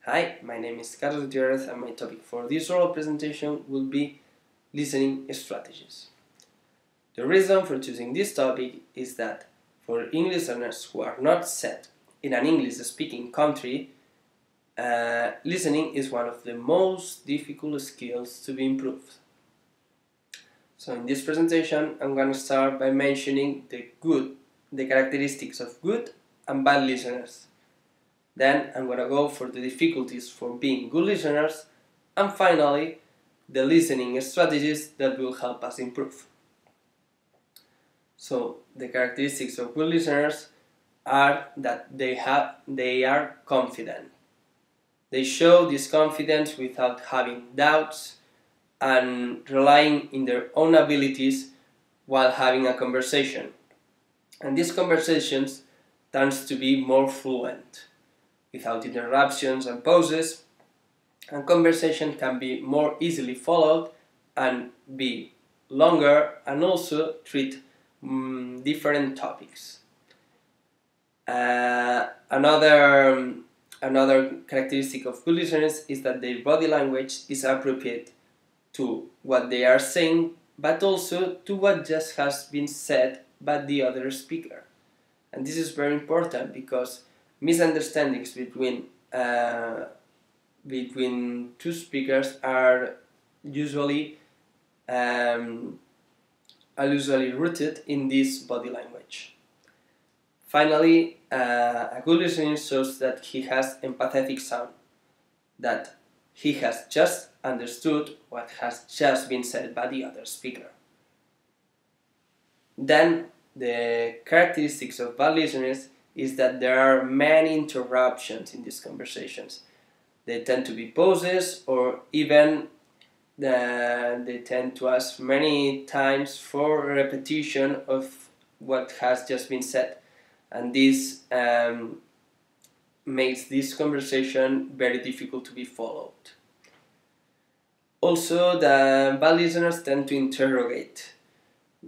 Hi, my name is Carlos Gutierrez and my topic for this oral presentation will be listening strategies. The reason for choosing this topic is that for English learners who are not set in an English-speaking country, listening is one of the most difficult skills to be improved. So in this presentation, I'm going to start by mentioning the characteristics of good and bad listeners. Then I'm going to go for the difficulties for being good listeners, and finally, the listening strategies that will help us improve. So the characteristics of good listeners are that they are confident. They show this confidence without having doubts and relying in their own abilities while having a conversation. And these conversations tends to be more fluent, without interruptions and pauses, and conversation can be more easily followed and be longer and also treat different topics. Another characteristic of good listeners is that their body language is appropriate to what they are saying, but also to what just has been said by the other speaker. And this is very important because misunderstandings between two speakers are usually rooted in this body language. Finally, a good listener shows that he has empathetic sound, that he has just understood what has just been said by the other speaker. Then, the characteristics of bad listeners is that there are many interruptions in these conversations. They tend to be pauses, or even they tend to ask many times for a repetition of what has just been said. And this makes this conversation very difficult to be followed. Also, the bad listeners tend to interrogate.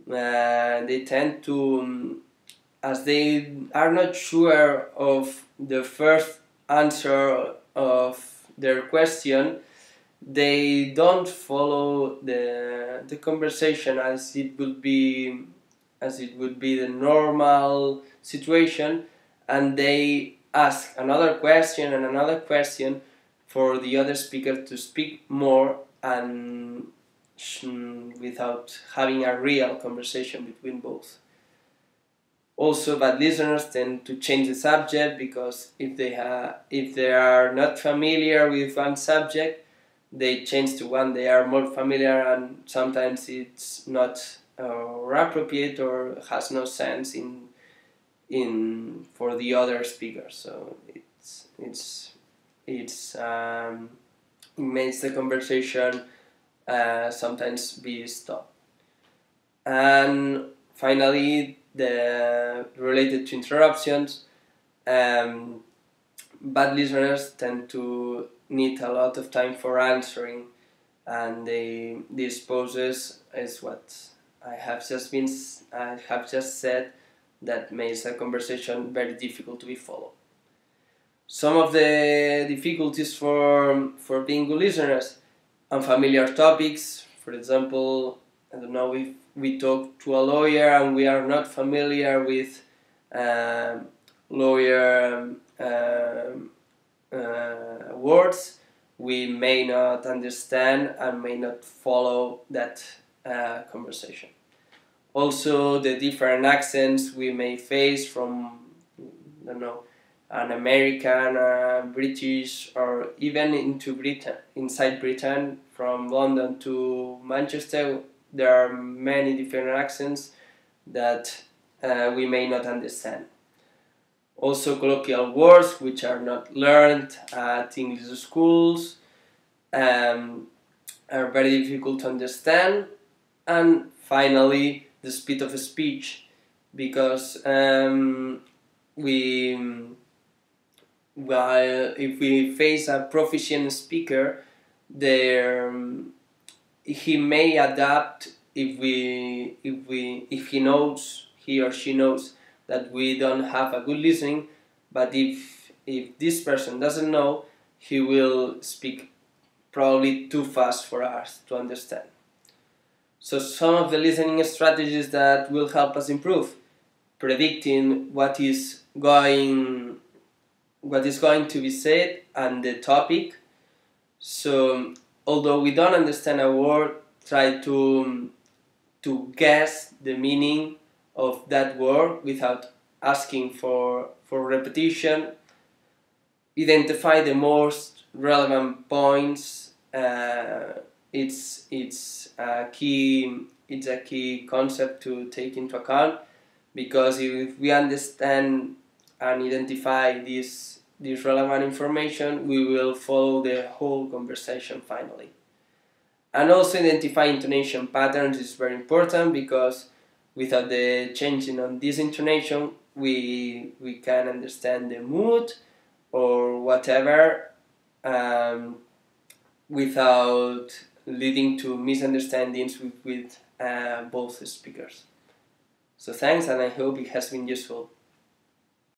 They tend to, as they are not sure of the first answer of their question, they don't follow the conversation as it would be the normal situation, and they ask another question and another question for the other speaker to speak more and without having a real conversation between both. Also, bad listeners tend to change the subject because if they are not familiar with one subject, they change to one they are more familiar, and sometimes it's not appropriate or has no sense in for the other speaker. So it makes the conversation sometimes be stopped. And finally, related to interruptions, bad listeners tend to need a lot of time for answering, and these pauses is what I have just said that makes a conversation very difficult to be followed. Some of the difficulties for being good listeners: unfamiliar topics. For example, I don't know, if we talk to a lawyer and we are not familiar with lawyer words, we may not understand and may not follow that conversation. Also, the different accents we may face from, I don't know, an American, British, or even inside Britain, from London to Manchester, there are many different accents that we may not understand. Also, colloquial words which are not learned at English schools are very difficult to understand. And finally, the speed of speech, because if we face a proficient speaker, he may adapt if he or she knows that we don't have a good listening. But if this person doesn't know, he will speak probably too fast for us to understand. So some of the listening strategies that will help us improve: predicting what is going to be said and the topic. So although we don't understand a word, try to guess the meaning of that word without asking for repetition. Identify the most relevant points. It's a key concept to take into account, because if we understand and identify this relevant information, we will follow the whole conversation finally. And also identify intonation patterns is very important, because without the changing on this intonation, we can understand the mood or whatever, without leading to misunderstandings with both speakers. So thanks, and I hope it has been useful.